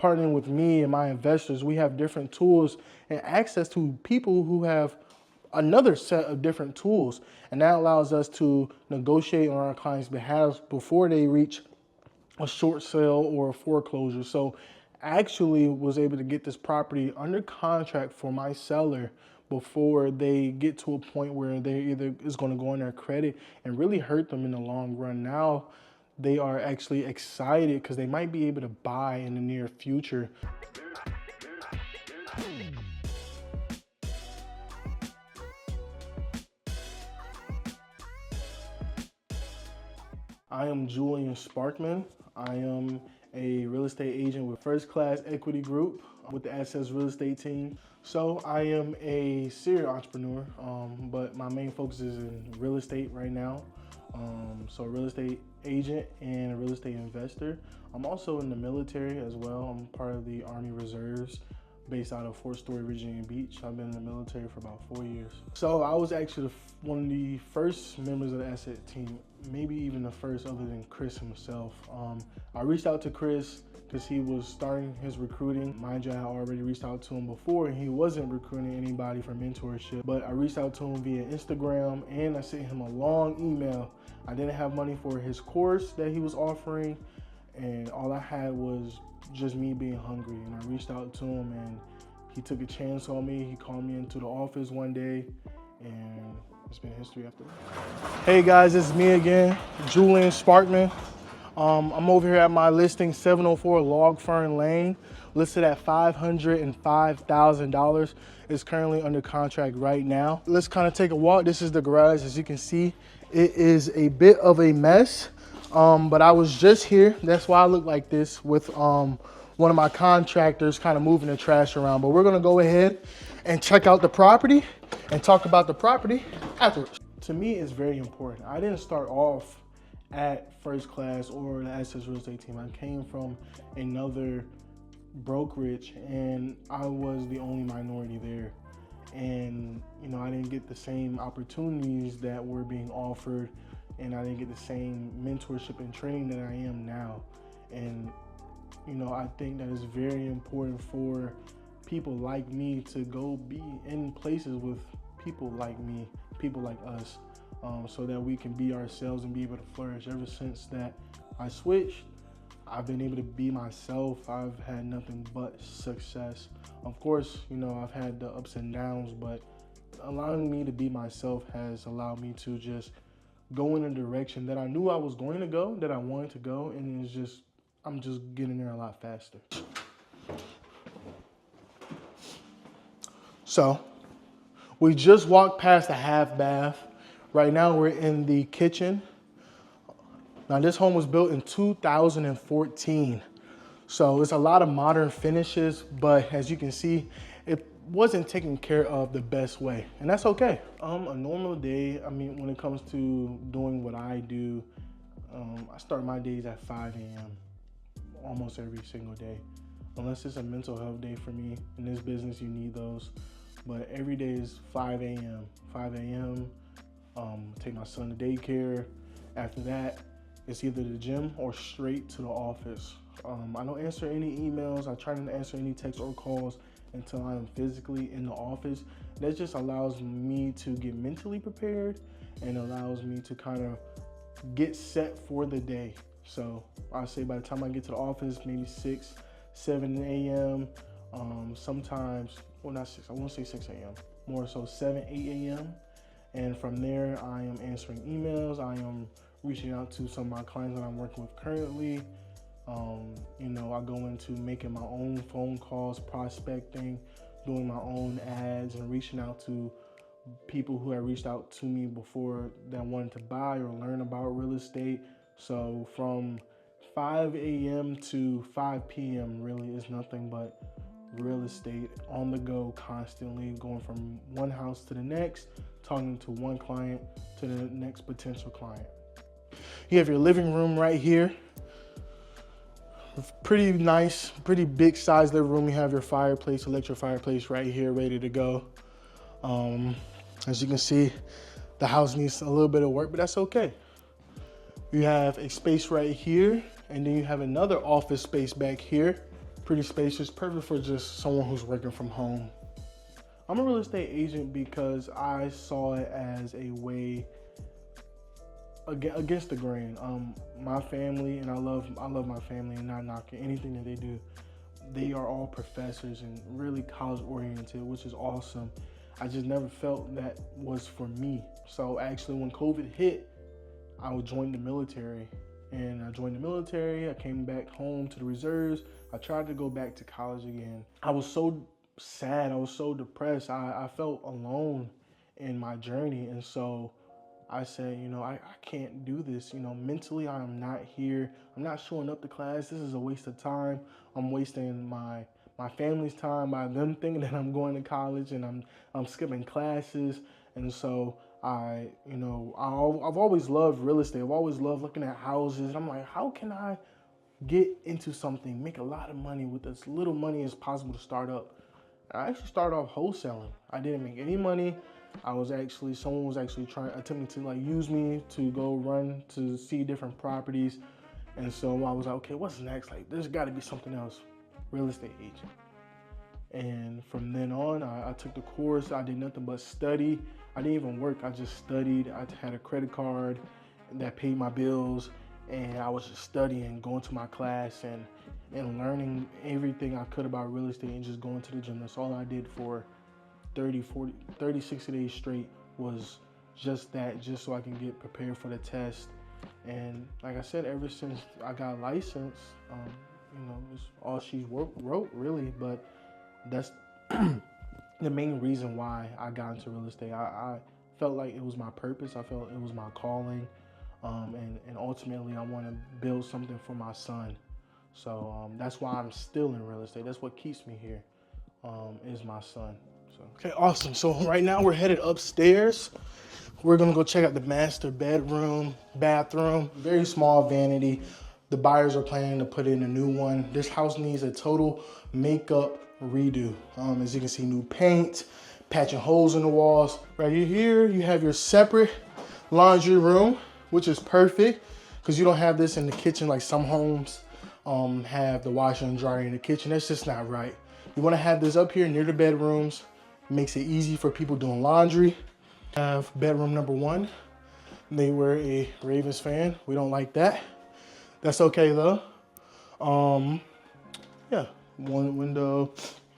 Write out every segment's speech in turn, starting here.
partnering with me and my investors, we have different tools and access to people who have another set of different tools. And that allows us to negotiate on our clients' behalf before they reach a short sale or a foreclosure. So I actually was able to get this property under contract for my seller before they get to a point where they either is going to go on their credit and really hurt them in the long run. Now they are actually excited because they might be able to buy in the near future. I am Julian Sparkman. I am a real estate agent with First Class Equity Group with the Assets Real Estate team. So I am a serial entrepreneur, but my main focus is in real estate right now. So a real estate agent and a real estate investor. I'm also in the military as well. I'm part of the Army Reserves based out of Fort Story, Virginia Beach. I've been in the military for about 4 years. So I was actually one of the first members of the asset team, maybe even the first other than Chris himself. I reached out to Chris because he was starting his recruiting. Mind you, I had already reached out to him before and he wasn't recruiting anybody for mentorship, but I reached out to him via Instagram and I sent him a long email. I didn't have money for his course that he was offering, and all I had was just me being hungry. And I reached out to him and he took a chance on me. He called me into the office one day and it's been history after that. Hey guys, it's me again, Julian Sparkman. I'm over here at my listing, 704 Log Fern Lane, listed at $505,000. It's currently under contract right now. Let's kind of take a walk. This is the garage. As you can see, it is a bit of a mess, but I was just here. That's why I look like this, with one of my contractors kind of moving the trash around. But we're gonna go ahead and check out the property and talk about the property afterwards. To me, it's very important. I didn't start off at First Class or the Assets Real Estate team. I came from another brokerage and I was the only minority there. And you know, I didn't get the same opportunities that were being offered, and I didn't get the same mentorship and training that I am now. And you know, I think that it's very important for people like me to go be in places with people like me, people like us, so that we can be ourselves and be able to flourish. Ever since that I switched, I've been able to be myself. I've had nothing but success. Of course, you know, I've had the ups and downs, but allowing me to be myself has allowed me to just go in a direction that I knew I was going to go, that I wanted to go, and it's just, I'm just getting there a lot faster. So, we just walked past the half bath. Right now we're in the kitchen. Now this home was built in 2014. So it's a lot of modern finishes, but as you can see, it wasn't taken care of the best way, and that's okay. A normal day, I mean, when it comes to doing what I do, I start my days at 5 a.m. almost every single day. Unless it's a mental health day for me. In this business, you need those. But every day is 5 a.m. 5 a.m. Take my son to daycare. After that, it's either the gym or straight to the office. I don't answer any emails. I try not to answer any texts or calls until I'm physically in the office. That just allows me to get mentally prepared and allows me to kind of get set for the day. So I say by the time I get to the office, maybe 6, 7 a.m. Sometimes, well, not 6, I won't say 6 a.m. More so 7, 8 a.m. And from there, I am answering emails. I am reaching out to some of my clients that I'm working with currently. You know, I go into making my own phone calls, prospecting, doing my own ads, and reaching out to people who have reached out to me before that wanted to buy or learn about real estate. So from 5 a.m. to 5 p.m. really is nothing but real estate on the go, constantly going from one house to the next, talking to one client to the next potential client. You have your living room right here. Pretty nice, pretty big size living room. You have your fireplace, electric fireplace right here, ready to go. As you can see, the house needs a little bit of work, but that's okay. You have a space right here, and then you have another office space back here. pretty spacious, perfect for just someone who's working from home. I'm a real estate agent because I saw it as a way against the grain. My family, and I love my family, and not knocking anything that they do. They are all professors and really college oriented, which is awesome. I just never felt that was for me. So actually when COVID hit, I would join the military. And I joined the military, I came back home to the reserves. I tried to go back to college again. I was so sad, I was so depressed. I felt alone in my journey. And so I said, I can't do this. Mentally I'm not here. I'm not showing up to class. This is a waste of time. I'm wasting my family's time by them thinking that I'm going to college and I'm skipping classes. And so I've always loved real estate. I've always loved looking at houses. And I'm like, how can I get into something, make a lot of money with as little money as possible to start up? I actually started off wholesaling. I didn't make any money. Someone was actually attempting to like use me to go run to see different properties. And so I was like, okay, what's next? Like, there's gotta be something else. Real estate agent. And from then on, I took the course. I did nothing but study. I didn't even work. I just studied. I had a credit card that paid my bills. And I was just studying, going to my class and learning everything I could about real estate and just going to the gym. That's all I did for 60 days straight was just that, just so I can get prepared for the test. And like I said, ever since I got licensed, it's all she wrote really, but that's the main reason why I got into real estate. I felt like it was my purpose. I felt it was my calling. And ultimately I want to build something for my son. So that's why I'm still in real estate. That's what keeps me here, is my son. So okay, awesome. So right now we're headed upstairs. We're gonna go check out the master bedroom, bathroom, very small vanity. The buyers are planning to put in a new one. This house needs a total makeup redo. As you can see, new paint, patching holes in the walls. Right here, you have your separate laundry room, which is perfect because you don't have this in the kitchen like some homes have the washer and dryer in the kitchen. That's just not right. You want to have this up here near the bedrooms. It makes it easy for people doing laundry. Have bedroom number 1. They were a Ravens fan. We don't like that. That's okay though. Yeah, one window,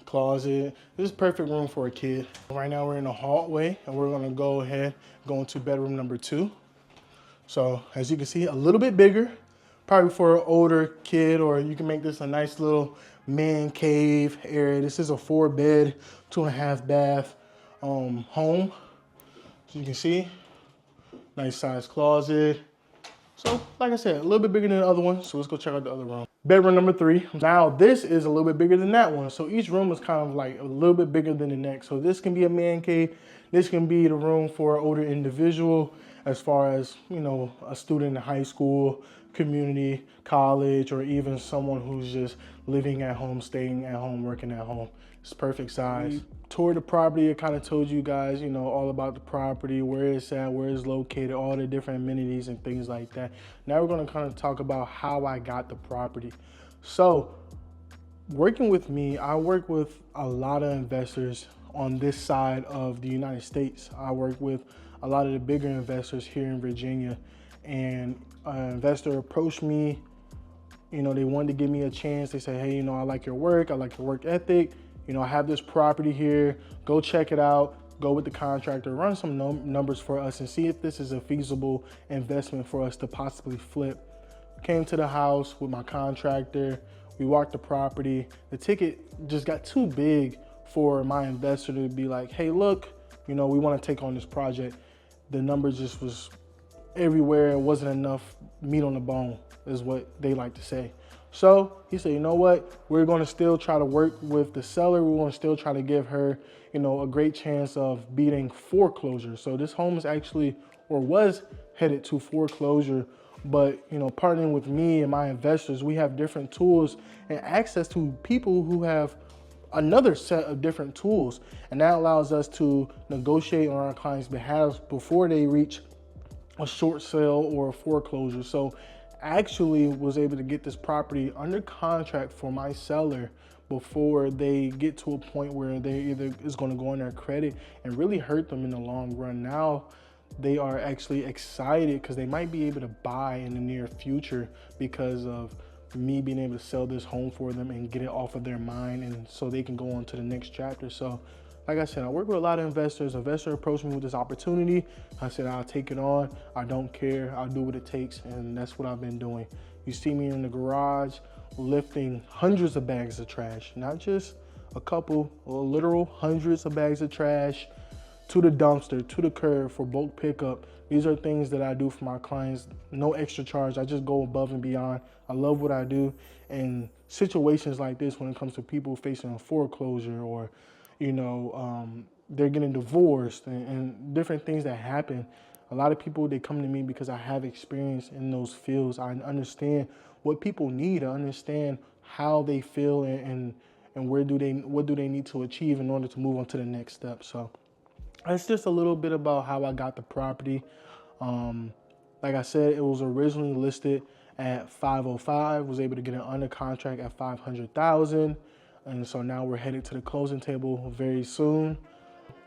closet. This is perfect room for a kid. Right now we're in the hallway and we're gonna go into bedroom number 2. So as you can see, a little bit bigger, probably for an older kid, or you can make this a nice little man cave area. This is a 4-bed, 2.5 bath home. So you can see, nice size closet. So like I said, a little bit bigger than the other one. So let's go check out the other room. Bedroom number 3. Now this is a little bit bigger than that one. So each room is kind of like a little bit bigger than the next. So this can be a man cave. This can be the room for an older individual, as far as, a student in high school, community, college, or even someone who's just living at home, staying at home, working at home. It's perfect size. We toured the property. I kind of told you guys, all about the property, where it's at, where it's located, all the different amenities and things like that. Now we're going to kind of talk about how I got the property. So working with me, I work with a lot of investors on this side of the United States. I work with a lot of the bigger investors here in Virginia, and an investor approached me. They wanted to give me a chance. They said, hey, I like your work. I like your work ethic. I have this property here. Go check it out. Go with the contractor, run some numbers for us and see if this is a feasible investment for us to possibly flip. Came to the house with my contractor. We walked the property. The ticket just got too big for my investor to be like, hey, look, we want to take on this project. The numbers just was everywhere. It wasn't enough meat on the bone, is what they like to say. So he said, you know what? We're going to still try to work with the seller. We're going to still try to give her, a great chance of beating foreclosure. So this home is actually, or was headed to foreclosure, but, partnering with me and my investors, we have different tools and access to people who have another set of different tools. And that allows us to negotiate on our clients' behalf before they reach a short sale or a foreclosure. So actually was able to get this property under contract for my seller before they get to a point where they either is going to go on their credit and really hurt them in the long run. Now they are actually excited because they might be able to buy in the near future because of me being able to sell this home for them and get it off of their mind, and so they can go on to the next chapter. So like I said, I work with a lot of investors. Investor approached me with this opportunity. I said, I'll take it on. I don't care. I'll do what it takes. And that's what I've been doing. You see me in the garage lifting hundreds of bags of trash, not just a couple, or literal hundreds of bags of trash to the dumpster, to the curb for bulk pickup. These are things that I do for my clients. No extra charge. I just go above and beyond. I love what I do. And situations like this, when it comes to people facing a foreclosure, or they're getting divorced, and different things that happen. A lot of people, they come to me because I have experience in those fields. I understand what people need. I understand how they feel, and what do they need to achieve in order to move on to the next step. So that's just a little bit about how I got the property. Like I said, it was originally listed at 505. Was able to get it under contract at 500,000. And so now we're headed to the closing table very soon.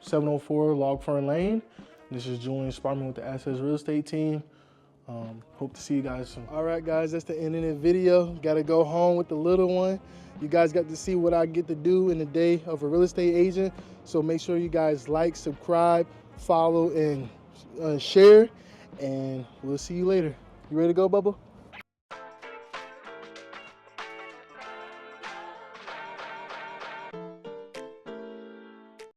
704 Log Fern Lane. This is Julian, Sparkman with the Assets Real Estate team. Hope to see you guys soon. All right, guys, that's the end of the video. Got to go home with the little one. You guys got to see what I get to do in the day of a real estate agent. So make sure you guys like, subscribe, follow, and share. And we'll see you later. You ready to go, Bubba?